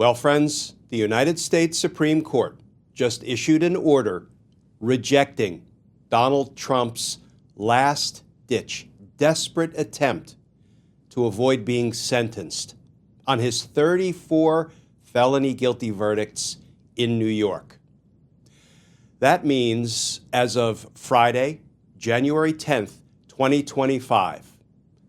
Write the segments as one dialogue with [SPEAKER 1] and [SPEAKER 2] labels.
[SPEAKER 1] Well, friends, the United States Supreme Court just issued an order rejecting Donald Trump's last-ditch, desperate attempt to avoid being sentenced on his 34 felony guilty verdicts in New York. That means, as of Friday, January 10th, 2025,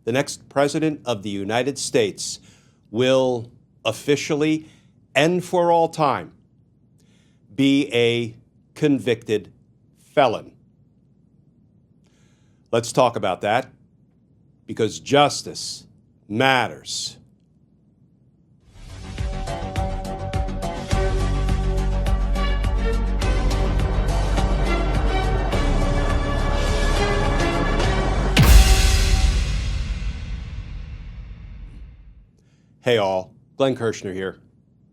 [SPEAKER 1] the next president of the United States will officially and for all time be a convicted felon. Let's talk about that, because justice matters. Hey all, Glenn Kirshner here.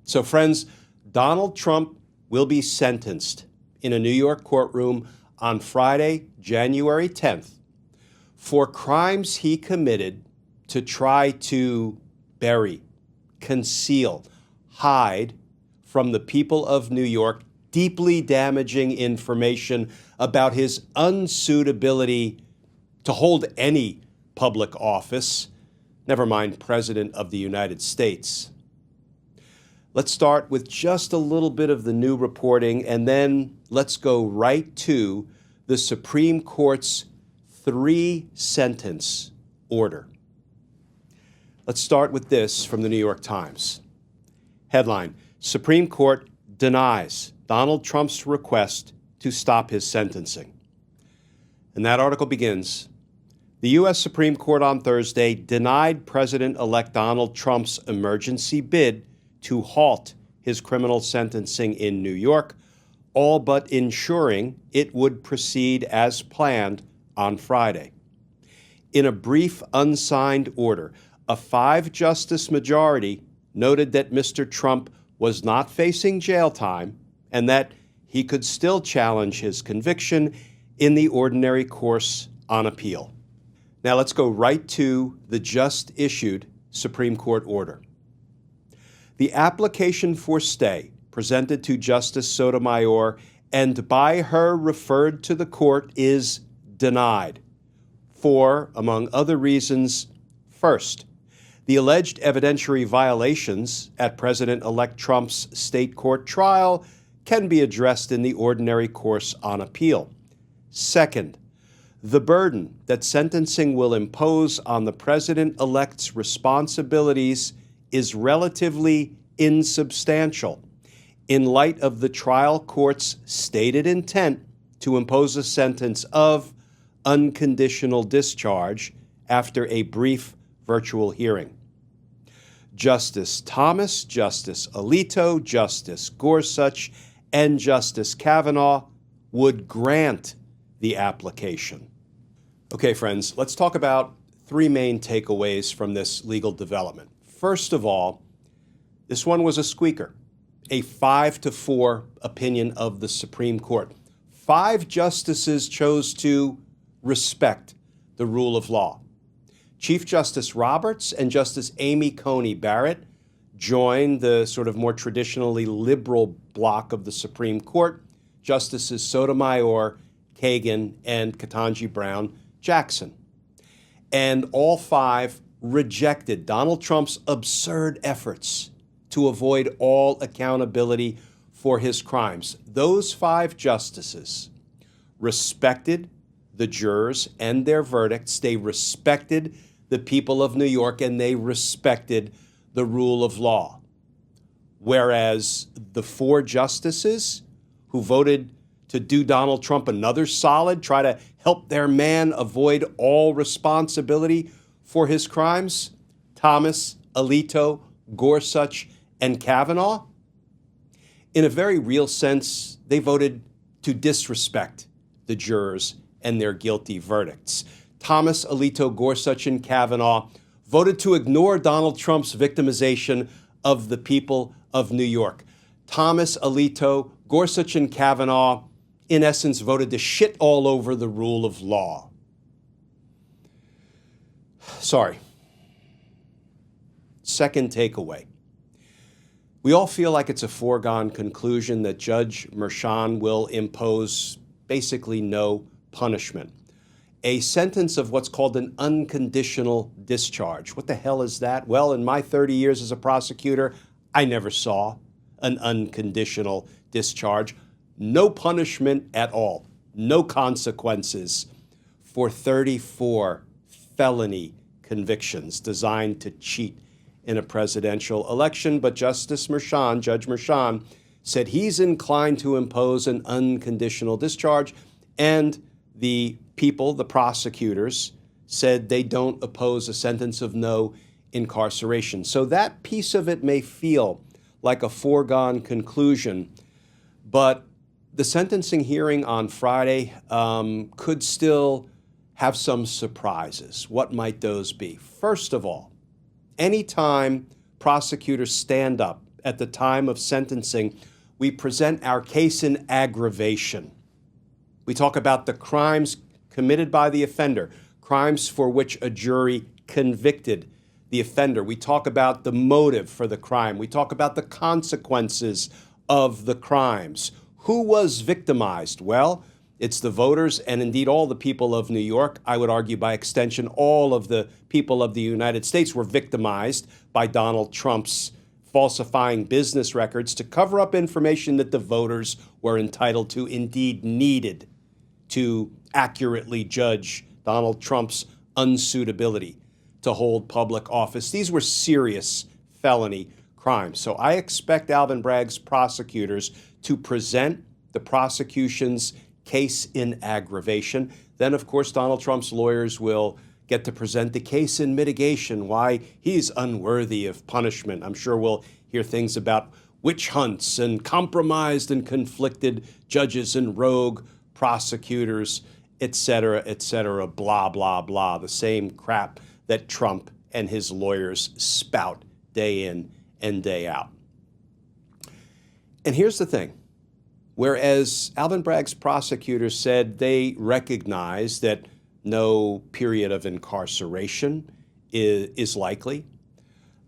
[SPEAKER 1] So friends, Donald Trump will be sentenced in a New York courtroom on Friday, January 10th, for crimes he committed to try to bury, conceal, hide from the people of New York deeply damaging information about his unsuitability to hold any public office, never mind President of the United States. Let's start with just a little bit of the new reporting, and then let's go right to the Supreme Court's 3-sentence order. Let's start with this from the New York Times. Headline: Supreme Court denies Donald Trump's request to stop his sentencing. And that article begins: the U.S. Supreme Court on Thursday denied President-elect Donald Trump's emergency bid to halt his criminal sentencing in New York, all but ensuring it would proceed as planned on Friday. In a brief, unsigned order, a 5-justice majority noted that Mr. Trump was not facing jail time and that he could still challenge his conviction in the ordinary course on appeal. Now let's go right to the just issued Supreme Court order. The application for stay presented to Justice Sotomayor and by her referred to the court is denied for, among other reasons, first, the alleged evidentiary violations at President-elect Trump's state court trial can be addressed in the ordinary course on appeal. Second, the burden that sentencing will impose on the president-elect's responsibilities is relatively insubstantial in light of the trial court's stated intent to impose a sentence of unconditional discharge after a brief virtual hearing. Justice Thomas, Justice Alito, Justice Gorsuch, and Justice Kavanaugh would grant the application. Okay, friends, let's talk about 3 main takeaways from this legal development. First of all, this one was a squeaker, a 5-4 opinion of the Supreme Court. 5 justices chose to respect the rule of law. Chief Justice Roberts and Justice Amy Coney Barrett joined the sort of more traditionally liberal bloc of the Supreme Court, Justices Sotomayor, Kagan, and Ketanji Brown Jackson. And all 5 rejected Donald Trump's absurd efforts to avoid all accountability for his crimes. Those 5 justices respected the jurors and their verdicts. They respected the people of New York, and they respected the rule of law. Whereas the 4 justices who voted to do Donald Trump another solid, try to help their man avoid all responsibility for his crimes, Thomas, Alito, Gorsuch, and Kavanaugh, in a very real sense, they voted to disrespect the jurors and their guilty verdicts. Thomas, Alito, Gorsuch, and Kavanaugh voted to ignore Donald Trump's victimization of the people of New York. Thomas, Alito, Gorsuch, and Kavanaugh, in essence, voted to shit all over the rule of law. Sorry. Second takeaway. We all feel like it's a foregone conclusion that Judge Merchan will impose basically no punishment. A sentence of what's called an unconditional discharge. What the hell is that? Well, in my 30 years as a prosecutor, I never saw an unconditional discharge. No punishment at all, no consequences for 34 felony convictions designed to cheat in a presidential election. But Judge Merchan, said he's inclined to impose an unconditional discharge, and the people, the prosecutors, said they don't oppose a sentence of no incarceration. So that piece of it may feel like a foregone conclusion, but the sentencing hearing on Friday could still have some surprises. What might those be? First of all, anytime prosecutors stand up at the time of sentencing, we present our case in aggravation. We talk about the crimes committed by the offender, crimes for which a jury convicted the offender. We talk about the motive for the crime. We talk about the consequences of the crimes. Who was victimized? Well, it's the voters and indeed all the people of New York. I would argue by extension, all of the people of the United States were victimized by Donald Trump's falsifying business records to cover up information that the voters were entitled to, indeed needed, to accurately judge Donald Trump's unsuitability to hold public office. These were serious felony crimes. So I expect Alvin Bragg's prosecutors to present the prosecution's case in aggravation. Then, of course, Donald Trump's lawyers will get to present the case in mitigation, why he's unworthy of punishment. I'm sure we'll hear things about witch hunts and compromised and conflicted judges and rogue prosecutors, et cetera, blah, blah, blah. The same crap that Trump and his lawyers spout day in and day out. And here's the thing. Whereas Alvin Bragg's prosecutors said they recognize that no period of incarceration is likely,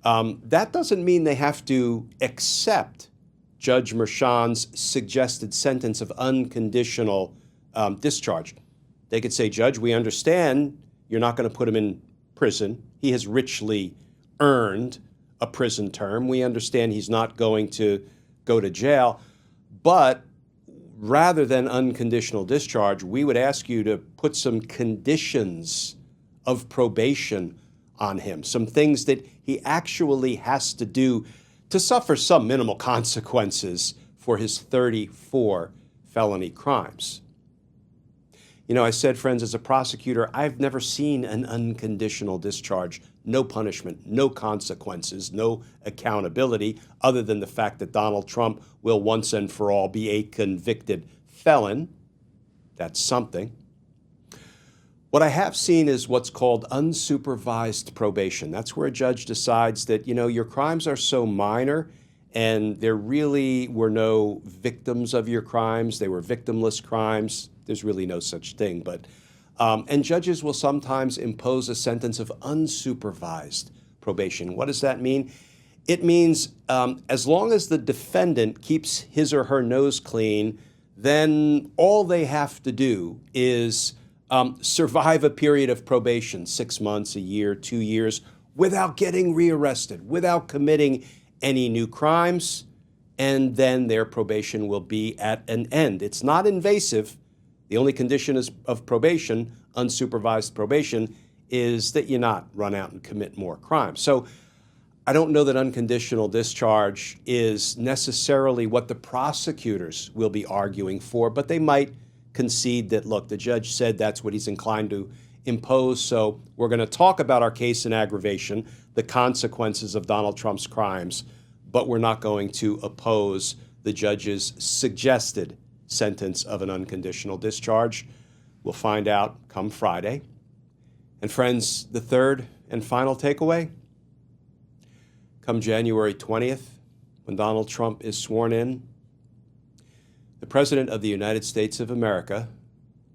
[SPEAKER 1] that doesn't mean they have to accept Judge Merchan's suggested sentence of unconditional discharge. They could say, Judge, we understand you're not going to put him in prison. He has richly earned a prison term. We understand he's not going to go to jail, but rather than unconditional discharge, we would ask you to put some conditions of probation on him, some things that he actually has to do to suffer some minimal consequences for his 34 felony crimes. You know, I said, friends, as a prosecutor, I've never seen an unconditional discharge, no punishment, no consequences, no accountability, other than the fact that Donald Trump will once and for all be a convicted felon. That's something. What I have seen is what's called unsupervised probation. That's where a judge decides that, you know, your crimes are so minor and there really were no victims of your crimes. They were victimless crimes. There's really no such thing. And judges will sometimes impose a sentence of unsupervised probation. What does that mean? It means as long as the defendant keeps his or her nose clean, then all they have to do is survive a period of probation, 6 months, a year, 2 years, without getting rearrested, without committing any new crimes, and then their probation will be at an end. It's not invasive. The only condition of probation, unsupervised probation, is that you not run out and commit more crimes. So I don't know that unconditional discharge is necessarily what the prosecutors will be arguing for, but they might concede that, look, the judge said that's what he's inclined to impose, so we're going to talk about our case in aggravation, the consequences of Donald Trump's crimes, but we're not going to oppose the judge's suggested sentence of an unconditional discharge. We'll find out come Friday. And friends, the third and final takeaway, come January 20th, when Donald Trump is sworn in, the President of the United States of America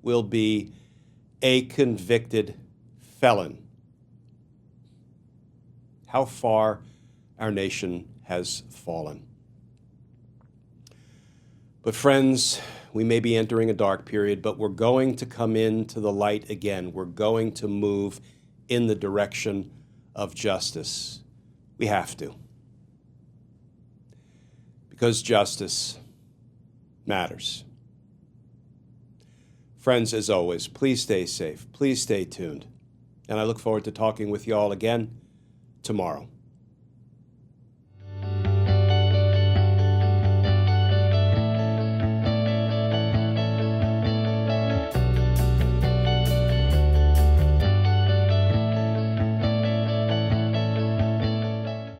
[SPEAKER 1] will be a convicted felon. How far our nation has fallen. But friends, we may be entering a dark period, but we're going to come into the light again. We're going to move in the direction of justice. We have to. Because justice matters. Friends, as always, please stay safe. Please stay tuned. And I look forward to talking with you all again tomorrow.